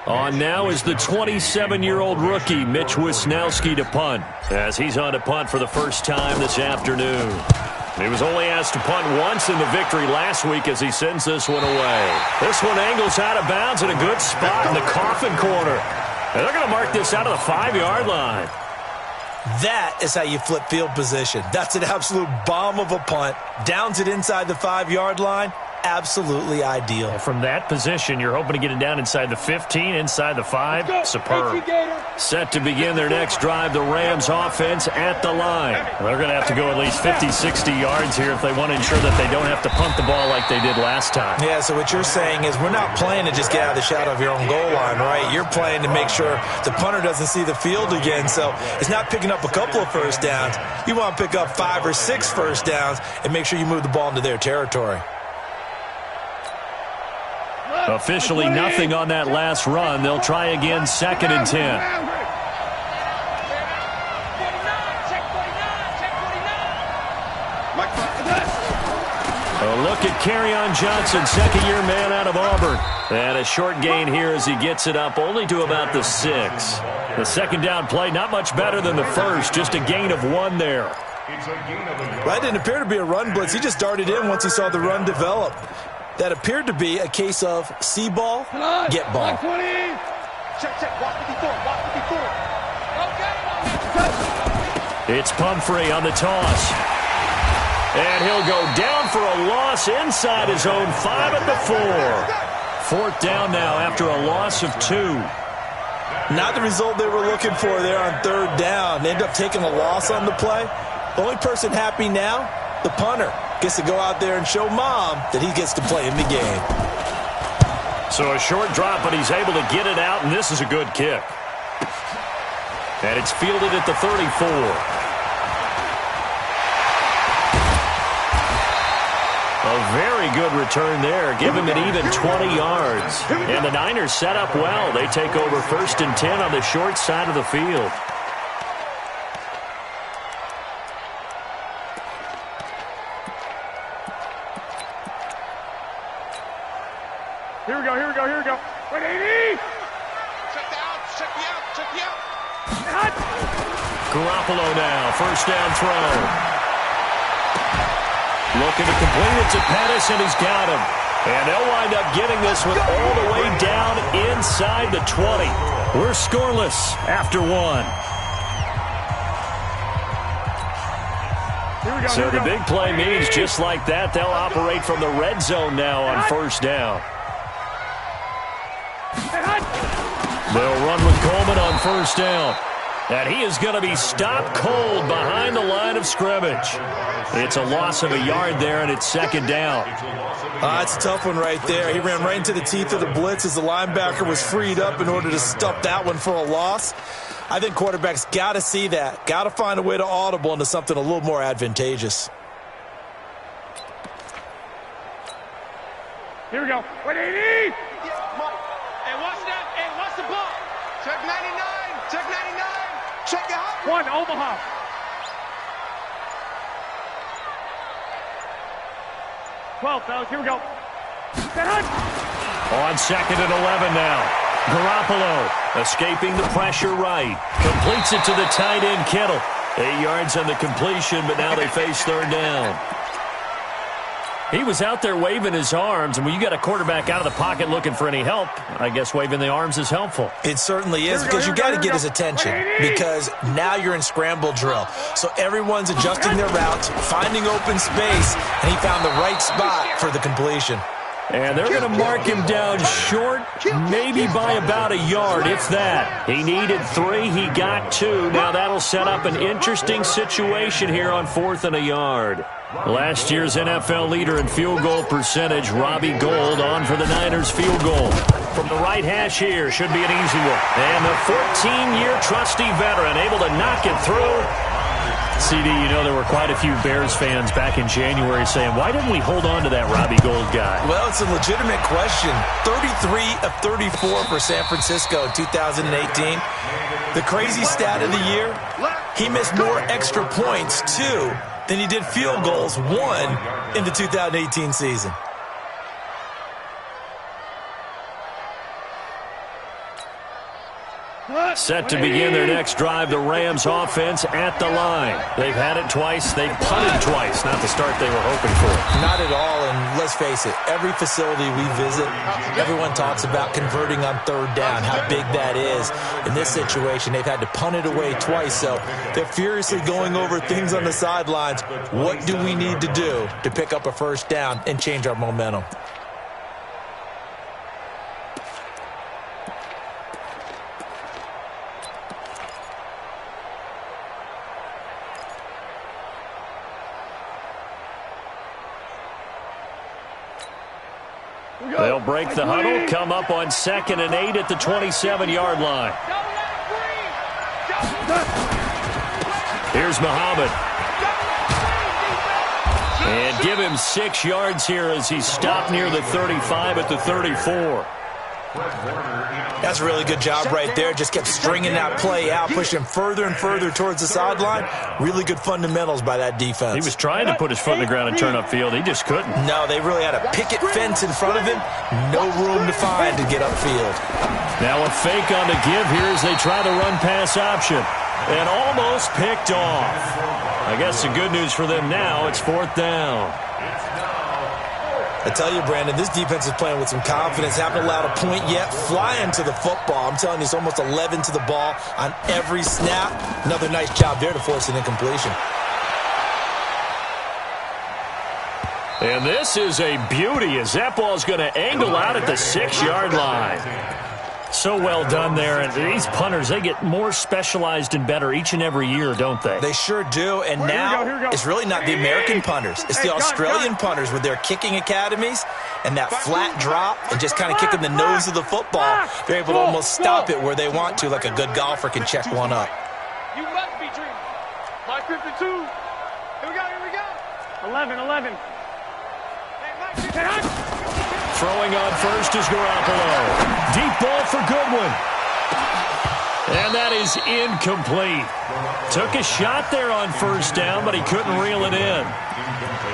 On now is the 27-year-old rookie, Mitch Wisnowski, to punt, as he's on to punt for the first time this afternoon. He was only asked to punt once in the victory last week as he sends this one away. This one angles out of bounds in a good spot in the coffin corner. And they're going to mark this out of the 5-yard line. That is how you flip field position. That's an absolute bomb of a punt. Downs it inside the 5-yard line. Absolutely ideal. From that position, you're hoping to get it down inside the 15, inside the 5. Superb. Set to begin their next drive, the Rams offense at the line. They're going to have to go at least 50, 60 yards here if they want to ensure that they don't have to punt the ball like they did last time. Yeah, so what you're saying is we're not playing to just get out of the shadow of your own goal line, right? You're playing to make sure the punter doesn't see the field again. So it's not picking up a couple of first downs. You want to pick up 5 or 6 first downs and make sure you move the ball into their territory. Officially nothing on that last run. They'll try again, 2nd and 10. A look at Kerryon Johnson, second-year man out of Auburn. And a short gain here as he gets it up only to about the 6. The second down play, not much better than the first, just a gain of 1 there. That didn't appear to be a run blitz. He just darted in once he saw the run develop. That appeared to be a case of see ball, get ball. It's Pumphrey on the toss. And he'll go down for a loss inside his own 5 at the 4. 4th down now after a loss of 2. Not the result they were looking for there on 3rd down. They end up taking a loss on the play. The only person happy now, the punter. Gets to go out there and show Mom that he gets to play in the game. So a short drop, but he's able to get it out, and this is a good kick. And it's fielded at the 34. A very good return there. Give him an even 20 yards. And the Niners set up well. They take over 1st and 10 on the short side of the field. Here we go. Wait, 80! Check me out. Garoppolo now, 1st down throw. Looking to complete it to Pettis, and he's got him. And they'll wind up getting this one all the way down inside the 20. We're scoreless after 1. So the big play means just like that, they'll operate from the red zone now on 1st down. They'll run with Coleman on 1st down. And he is going to be stopped cold behind the line of scrimmage. It's a loss of a yard there, and it's 2nd down. It's a tough one right there. He ran right into the teeth of the blitz as the linebacker was freed up in order to stuff that one for a loss. I think quarterbacks got to see that. Got to find a way to audible into something a little more advantageous. Here we go. 180! Check 99! Check 99! Check it out! 1, Omaha. Fellas, here we go. On 2nd and 11 now. Garoppolo escaping the pressure right. Completes it to the tight end, Kittle. 8 yards on the completion, but now they face 3rd down. He was out there waving his arms, and when you got a quarterback out of the pocket looking for any help, I guess waving the arms is helpful. It certainly is, because you got to get his attention, because now you're in scramble drill. So everyone's adjusting their routes, finding open space, and he found the right spot for the completion. And they're going to mark him down short, maybe by about a yard, if that. He needed 3, he got 2. Now that'll set up an interesting situation here on 4th and a yard. Last year's NFL leader in field goal percentage, Robbie Gould, on for the Niners field goal. From the right hash here, should be an easy one. And the 14-year trusty veteran able to knock it through. CD, you know there were quite a few Bears fans back in January saying, why didn't we hold on to that Robbie Gould guy? Well, it's a legitimate question. 33 of 34 for San Francisco in 2018. The crazy stat of the year, he missed more extra points, too, than he did field goals, 1 in the 2018 season. Set to begin their next drive, the Rams offense at the line. They've had it twice. They've punted twice. Not the start they were hoping for. Not at all, and let's face it, every facility we visit, everyone talks about converting on third down, how big that is. In this situation, they've had to punt it away twice, so they're furiously going over things on the sidelines. What do we need to do to pick up a first down and change our momentum? They'll break the huddle, come up on 2nd and 8 at the 27-yard line. Here's Muhammad. And give him 6 yards here as he stopped near the 35 at the 34. That's a really good job right there. Just kept stringing that play out, pushing him further and further towards the sideline. Really good fundamentals by that defense. He was trying to put his foot in the ground and turn upfield. He just couldn't. No, they really had a picket fence in front of him. No room to find to get upfield. Now a fake on the give here as they try the run-pass option. And almost picked off. I guess the good news for them now, it's 4th down. I tell you, Brandon, this defense is playing with some confidence. Haven't allowed a point yet. Flying to the football. I'm telling you, it's almost 11 to the ball on every snap. Another nice job there to force an incompletion. And this is a beauty as that ball's going to angle out at the 6-yard line. So well done there. And these punters, they get more specialized and better each and every year, don't they? They sure do. And now it's really not the American punters. It's the Australian punters with their kicking academies and that flat drop and just kind of kicking the nose of the football. They're able to almost stop it where they want to, like a good golfer can check one up. You must be dreaming. My 52. Here we go. 11. Throwing on first is Garoppolo. Deep ball for Goodwin. And that is incomplete. Took a shot there on first down, but he couldn't reel it in.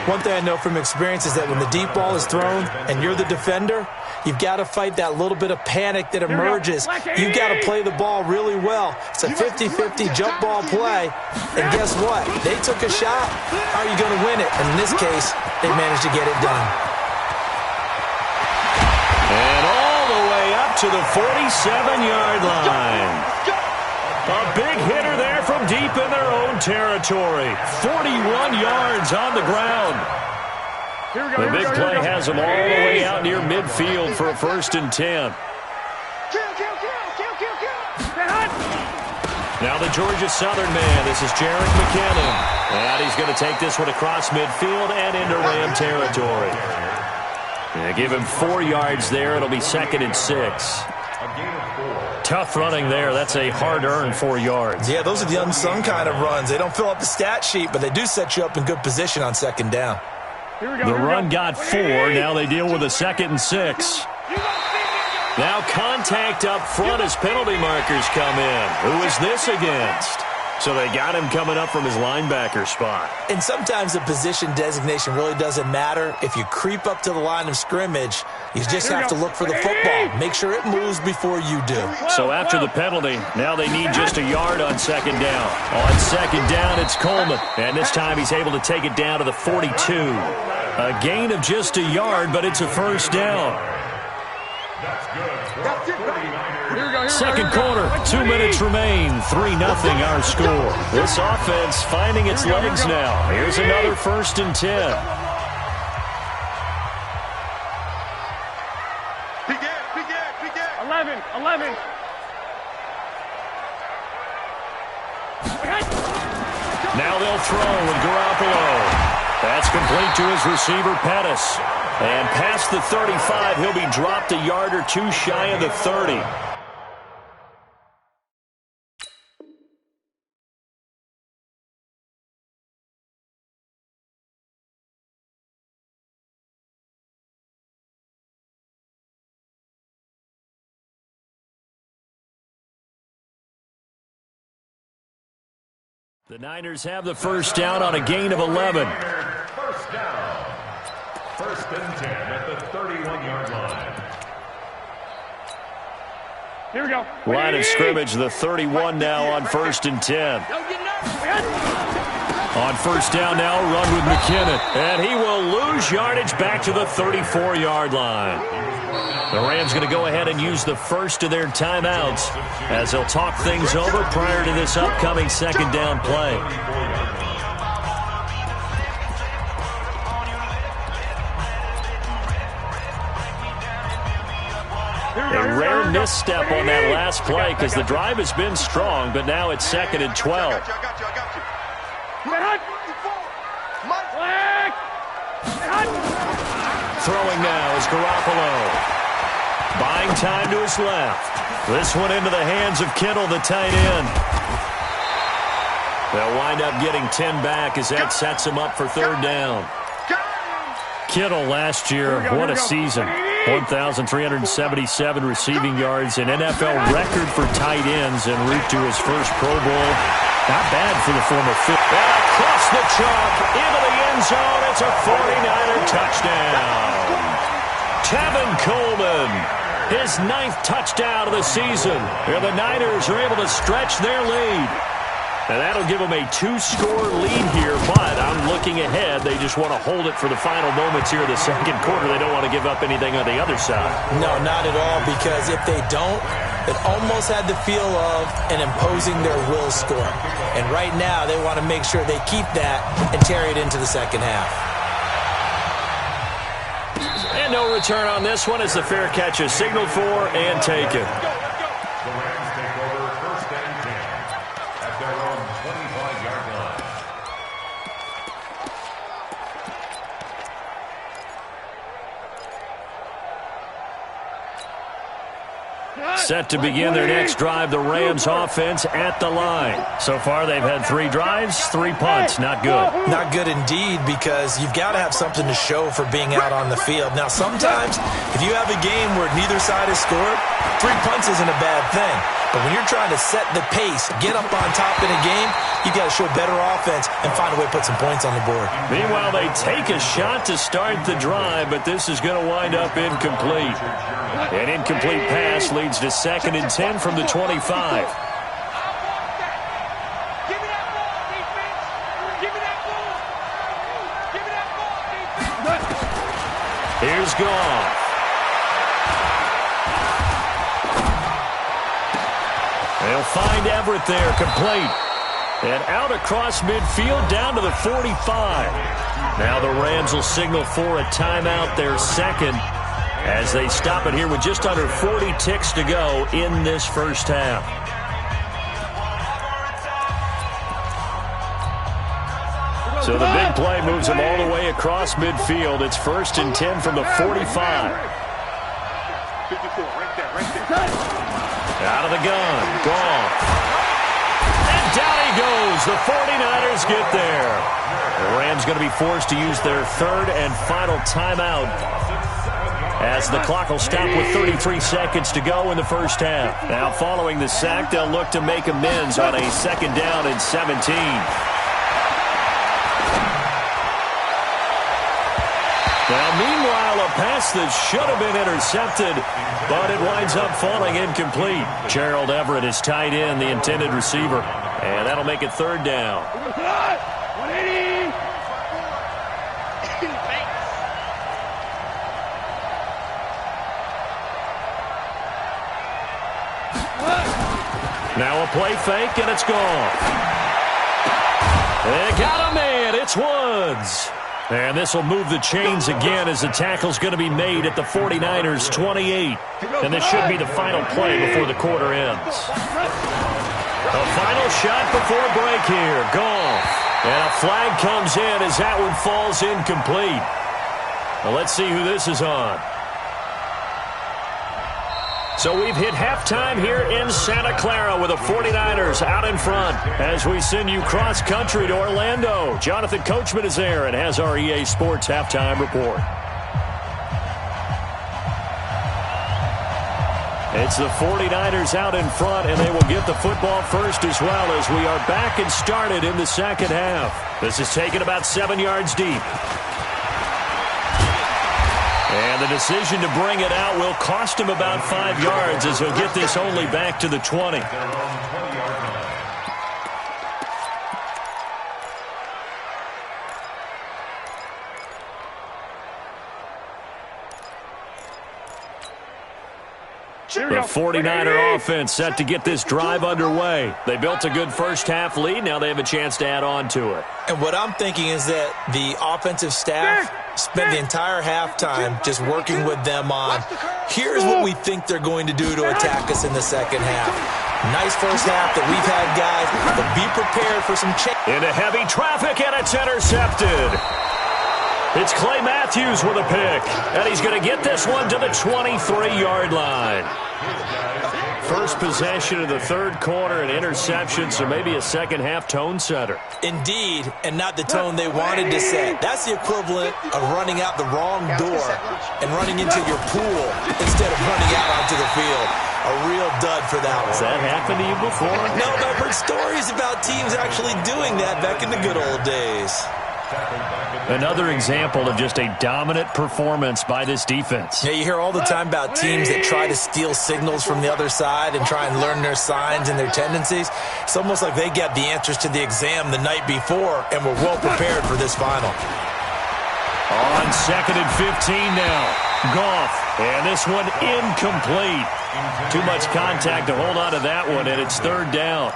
One thing I know from experience is that when the deep ball is thrown and you're the defender, you've got to fight that little bit of panic that emerges. You've got to play the ball really well. It's a 50-50 jump ball play. And guess what? They took a shot. How are you going to win it? And in this case, they managed to get it done. And all the way up to the 47-yard line. A big hitter there from deep in their own territory. 41 yards on the ground. The big play has them all the way out near midfield for a 1st and 10. Now the Georgia Southern man. This is Jerick McKinnon. And he's going to take this one across midfield and into Ram territory. Yeah, give him 4 yards there. It'll be 2nd and 6. Tough running there. That's a hard-earned 4 yards. Yeah, those are the unsung kind of runs. They don't fill up the stat sheet, but they do set you up in good position on 2nd down. The run got 4. Now they deal with a 2nd and 6. Now contact up front as penalty markers come in. Who is this against? So they got him coming up from his linebacker spot. And sometimes the position designation really doesn't matter. If you creep up to the line of scrimmage, you just have to look for the football. Make sure it moves before you do. So after the penalty, now they need just a yard on 2nd down. On 2nd down, it's Coleman. And this time he's able to take it down to the 42. A gain of just a yard, but it's a 1st down. Second quarter, 2 minutes remain. 3-0 our score. This offense finding its legs now. Here's another 1st and 10. Begin. 11. Now they'll throw with Garoppolo. That's complete to his receiver, Pettis. And past the 35, he'll be dropped a yard or 2 shy of the 30. The Niners have the 1st down on a gain of 11. 1st down. 1st and 10 at the 31-yard line. Here we go. Line of scrimmage, the 31 now on 1st and 10. On first down now, run with McKinnon. And he will lose yardage back to the 34-yard line. The Rams going to go ahead and use the first of their timeouts as they'll talk things over prior to this upcoming second down play. A rare misstep on that last play because the drive has been strong, but now it's 2nd and 12. Throwing now is Garoppolo. Buying time to his left. This one into the hands of Kittle, the tight end. They'll wind up getting 10 back as that sets him up for 3rd down. Kittle last year, what a season. 1,377 receiving yards, an NFL record for tight ends en route to his first Pro Bowl. Not bad for the former fifth. And across the chalk, into the end zone, it's a 49er touchdown. Tevin Coleman, his 9th touchdown of the season. And the Niners are able to stretch their lead. And that'll give them a 2-score lead here, but I'm looking ahead. They just want to hold it for the final moments here in the second quarter. They don't want to give up anything on the other side. No, not at all, because if they don't, it almost had the feel of an imposing their will score. And right now, they want to make sure they keep that and carry it into the second half. And no return on this one as the fair catch is signaled for and taken. Set to begin their next drive, the Rams offense at the line. So far, they've had 3 drives, 3 punts. Not good. Not good indeed, because you've got to have something to show for being out on the field. Now, sometimes, if you have a game where neither side has scored, 3 punts isn't a bad thing. But when you're trying to set the pace, get up on top in a game, you've got to show better offense and find a way to put some points on the board. Meanwhile, they take a shot to start the drive, but this is going to wind up incomplete. An incomplete pass leads to 2nd and 10 from the 25. Here's Goff. They'll find Everett there, complete. And out across midfield, down to the 45. Now the Rams will signal for a timeout, their second, as they stop it here with just under 40 ticks to go in this first half. So the big play moves them all the way across midfield. It's 1st and 10 from the 45. Out of the gun, Goff. And down he goes. The 49ers get there. The Rams going to be forced to use their 3rd and final timeout, as the clock will stop with 33 seconds to go in the first half. Now, following the sack, they'll look to make amends on a 2nd down and 17. Now, meanwhile, a pass that should have been intercepted, but it winds up falling incomplete. Gerald Everett is tied in, the intended receiver, and that'll make it 3rd down. 180. Now a play fake, and it's gone. They got a man. It's Woods. And this will move the chains again as the tackle's going to be made at the 49ers' 28. And this should be the final play before the quarter ends. The final shot before break here. Goff. And a flag comes in as that one falls incomplete. Well, let's see who this is on. So we've hit halftime here in Santa Clara with the 49ers out in front as we send you cross-country to Orlando. Jonathan Coachman is there and has our EA Sports halftime report. It's the 49ers out in front, and they will get the football first as well as we are back and started in the second half. This is taken about 7 yards deep. And the decision to bring it out will cost him about 5 yards as he'll get this only back to the 20. The 49er offense set to get this drive underway. They built a good first-half lead. Now they have a chance to add on to it. And what I'm thinking is that the offensive staff spent the entire halftime just working with them on, here's what we think they're going to do to attack us in the second half. Nice first half that we've had, guys, but be prepared for some change. Into heavy traffic, and it's intercepted. It's Clay Matthews with a pick, and he's going to get this one to the 23-yard line. First possession of the third quarter, an interception, so maybe a second-half tone setter. Indeed, and not the tone they wanted to set. That's the equivalent of running out the wrong door and running into your pool instead of running out onto the field. A real dud for that one. Has that happened to you before? No, but I've heard stories about teams actually doing that back in the good old days. Another example of just a dominant performance by this defense. Yeah, you hear all the time about teams that try to steal signals from the other side and try and learn their signs and their tendencies. It's almost like they get the answers to the exam the night before and were well prepared for this final. On 2nd and 15 now. Goff, and this one incomplete. Too much contact to hold on to that one, and it's third down.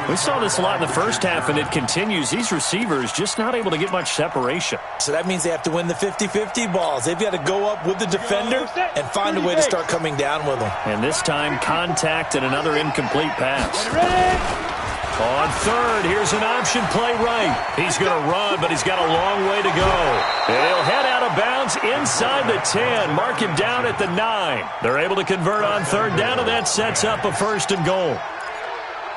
We saw this a lot in the first half, and it continues. These receivers just not able to get much separation. So that means they have to win the 50-50 balls. They've got to go up with the defender and find a way to start coming down with them. And this time, contact and another incomplete pass. On third, here's an option play right. He's going to run, but he's got a long way to go. And he'll head out of bounds inside the 10. Mark him down at the 9. They're able to convert on third down, and that sets up a 1st and goal.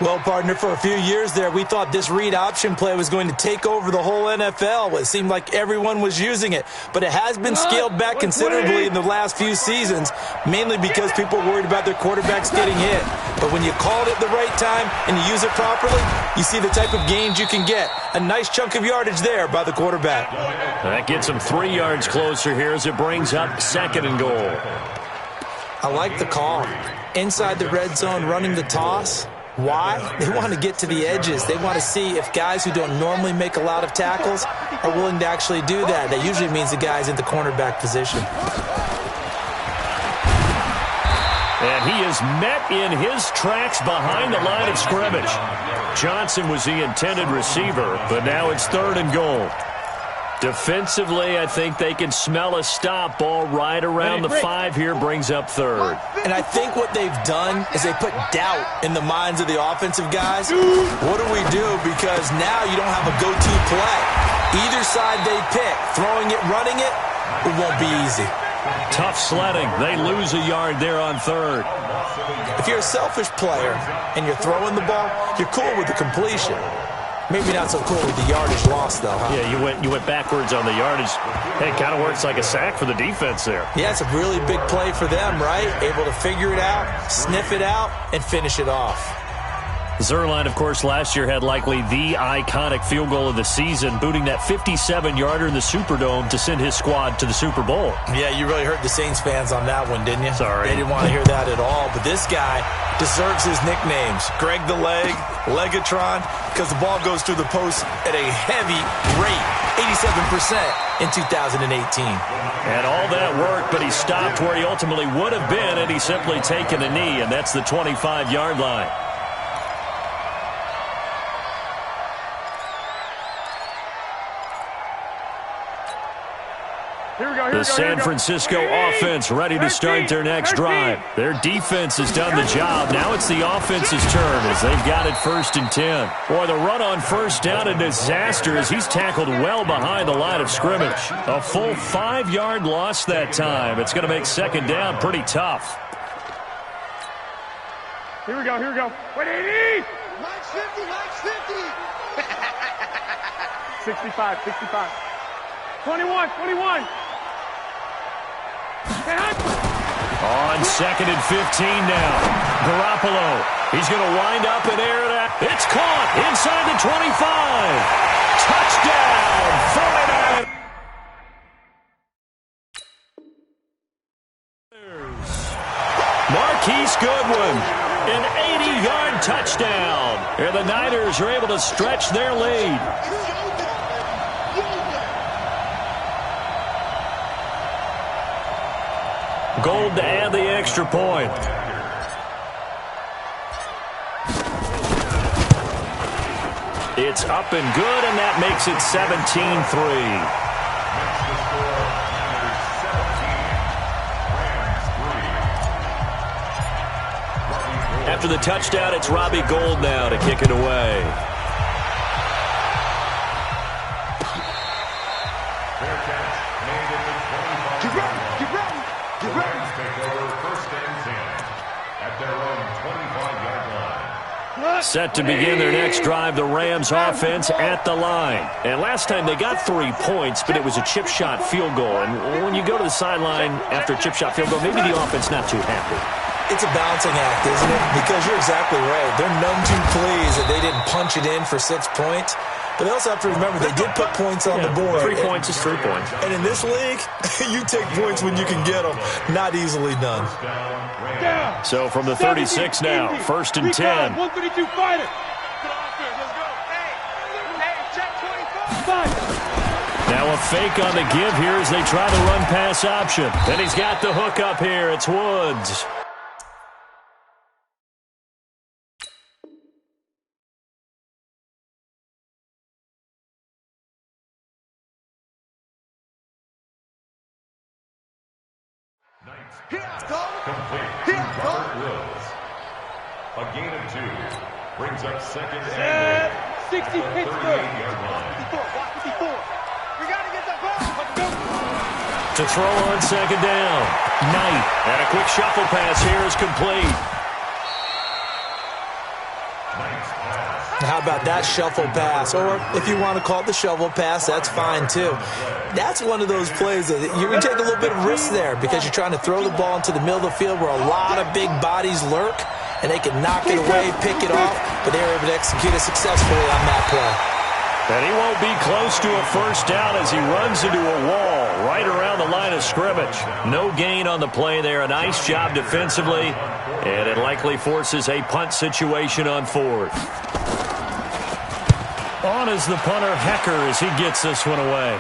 Well, partner, for a few years there, we thought this read option play was going to take over the whole NFL. It seemed like everyone was using it. But it has been scaled back considerably in the last few seasons, mainly because people are worried about their quarterbacks getting hit. But when you call it at the right time and you use it properly, you see the type of gains you can get. A nice chunk of yardage there by the quarterback. That gets him 3 yards closer here as it brings up 2nd and goal. I like the call. Inside the red zone, running the toss. Why? They want to get to the edges. They want to see if guys who don't normally make a lot of tackles are willing to actually do that. That usually means the guy's in the cornerback position. And he is met in his tracks behind the line of scrimmage. Johnson was the intended receiver, but now it's 3rd and goal. Defensively, I think they can smell a stop ball right around the 5 here, brings up 3rd. And I think what they've done is they put doubt in the minds of the offensive guys. What do we do? Because now you don't have a go-to play. Either side they pick, throwing it, running it, it won't be easy. Tough sledding. They lose a yard there on 3rd. If you're a selfish player and you're throwing the ball, you're cool with the completion. Maybe not so cool with the yardage loss, though, huh? Yeah, you went backwards on the yardage. Hey, it kind of works like a sack for the defense there. Yeah, it's a really big play for them, right? Able to figure it out, sniff it out, and finish it off. Zuerlein, of course, last year had likely the iconic field goal of the season, booting that 57-yarder in the Superdome to send his squad to the Super Bowl. Yeah, you really hurt the Saints fans on that one, didn't you? Sorry. They didn't want to hear that at all. But this guy deserves his nicknames. Greg the Leg, Legatron, because the ball goes through the post at a heavy rate, 87% in 2018. And all that work, but he stopped where he ultimately would have been had he simply taken a knee, and that's the 25-yard line. The San Francisco offense ready to start their next drive. Their defense has done the job. Now it's the offense's turn as they've got it 1st and 10. Boy, the run on 1st down, a disaster as he's tackled well behind the line of scrimmage. A full 5-yard loss that time. It's going to make 2nd down pretty tough. Here we go. Wait, 80! Max 50, Max 50! 65. 21. On 2nd and 15 now. Garoppolo. He's going to wind up and air it out. It's caught inside the 25. Touchdown, 49. Marquise Goodwin. An 80-yard touchdown. And the Niners are able to stretch their lead. Gold to add the extra point. It's up and good, and that makes it 17-3. After the touchdown, it's Robbie Gould now to kick it away. Set to begin their next drive, the Rams offense at the line. And last time they got 3 points, but it was a chip shot field goal. And when you go to the sideline after a chip shot field goal, maybe the offense not too happy. It's a balancing act, isn't it? Because you're exactly right. They're none too pleased that they didn't punch it in for 6 points. But they also have to remember they did put points on the board. 3 points is 3 points. And in this league, you take points when you can get them. Not easily done. So from the 36 now, 1st and 10. 132 fighter. Let's go. Hey, check 25. Now a fake on the give here as they try the run-pass option. And he's got the hook up here. It's Woods. Complete to Robert Woods. A gain of 2 brings up 2nd and 60 Pittsburgh. 38-yard line. 54. We got to get the ball. Let's go. To throw on 2nd down. Knight. And a quick shuffle pass here is complete. How about that shuffle pass? Or if you want to call it the shovel pass, that's fine too. That's one of those plays that you're going to take a little bit of risk there because you're trying to throw the ball into the middle of the field where a lot of big bodies lurk, and they can knock it away, pick it off, but they were able to execute it successfully on that play. And he won't be close to a 1st down as he runs into a wall right around the line of scrimmage. No gain on the play there. A nice job defensively, and it likely forces a punt situation on 4th. On is the punter, Hecker, as he gets this one away.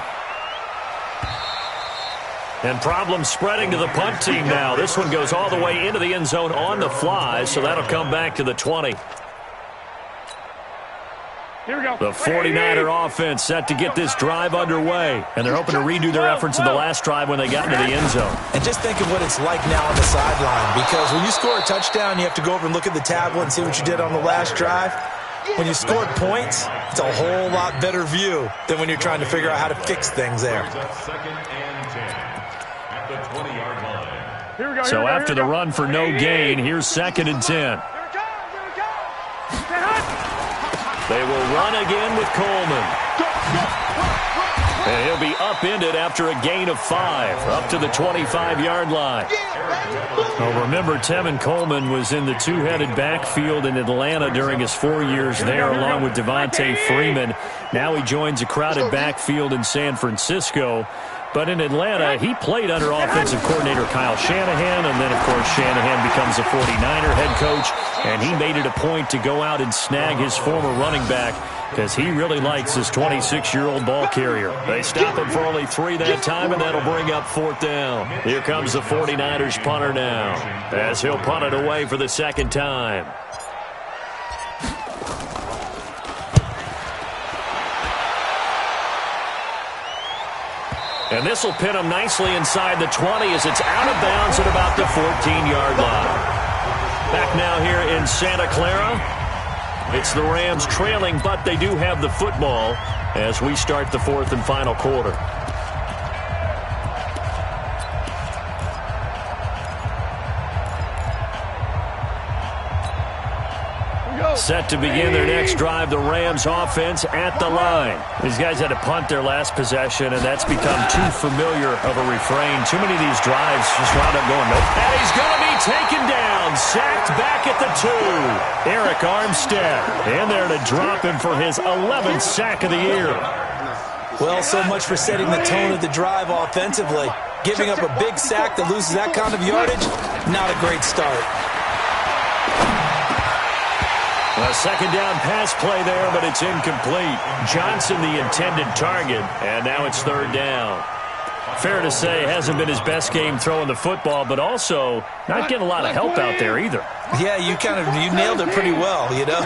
And problems spreading to the punt team now. This one goes all the way into the end zone on the fly, so that'll come back to the 20. Here we go. The 49er offense set to get this drive underway, and they're hoping to redo their efforts in the last drive when they got into the end zone. And just think of what it's like now on the sideline, because when you score a touchdown, you have to go over and look at the tablet and see what you did on the last drive. When you scored points, it's a whole lot better view than when you're trying to figure out how to fix things there. 2nd and 10 at the 20-yard line. Here we go. So after the run for no gain, here's 2nd and 10. Here we go. They will run again with Coleman. And he'll be upended after a gain of 5, up to the 25-yard line. Well, remember, Tevin Coleman was in the two-headed backfield in Atlanta during his 4 years there, along with Devontae Freeman. Now he joins a crowded backfield in San Francisco. But in Atlanta, he played under offensive coordinator Kyle Shanahan, and then, of course, Shanahan becomes a 49er head coach, and he made it a point to go out and snag his former running back because he really likes his 26-year-old ball carrier. They stop him for only 3 that time, and that'll bring up 4th down. Here comes the 49ers punter now, as he'll punt it away for the 2nd time. And this will pin him nicely inside the 20 as it's out of bounds at about the 14-yard line. Back now here in Santa Clara. It's the Rams trailing, but they do have the football as we start the 4th and final quarter. Set to begin their next drive, the Rams offense at the line. These guys had to punt their last possession, and that's become too familiar of a refrain. Too many of these drives just wound up going, nope. And he's going to be taken down, sacked back at the 2. Eric Armstead in there to drop him for his 11th sack of the year. Well, so much for setting the tone of the drive offensively. Giving up a big sack that loses that kind of yardage, not a great start. A second down pass play there, but it's incomplete. Johnson the intended target, and now it's third down. Fair to say, hasn't been his best game throwing the football, but also not getting a lot of help out there either. Yeah, you nailed it pretty well, you know.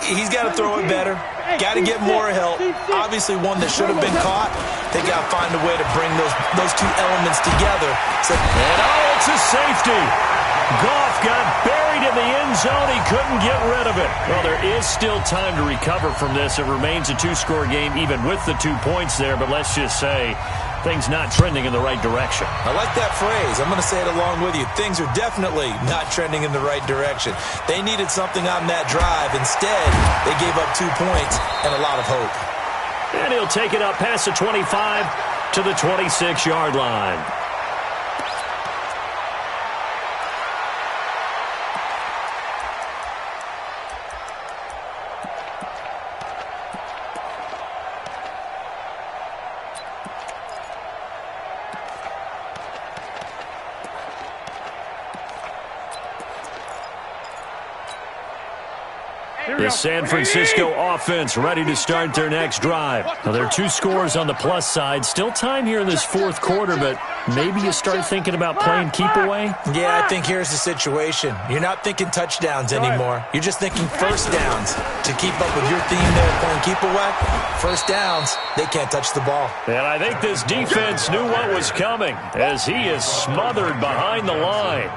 He's got to throw it better, got to get more help. Obviously one that should have been caught. They got to find a way to bring those two elements together. And it's a safety. Goff got buried in the end zone. He couldn't get rid of it. Well, there is still time to recover from this. It remains a two-score game even with the 2 points there, but let's just say things not trending in the right direction. I like that phrase. I'm going to say it along with you. Things are definitely not trending in the right direction. They needed something on that drive. Instead, they gave up 2 points and a lot of hope. And he'll take it up past the 25 to the 26-yard line. The San Francisco offense ready to start their next drive. Now, there are 2 scores on the plus side. Still time here in this fourth quarter, but maybe you start thinking about playing keep away? Yeah, I think here's the situation. You're not thinking touchdowns anymore. You're just thinking first downs. To keep up with your theme there playing keep away, first downs, they can't touch the ball. And I think this defense knew what was coming as he is smothered behind the line.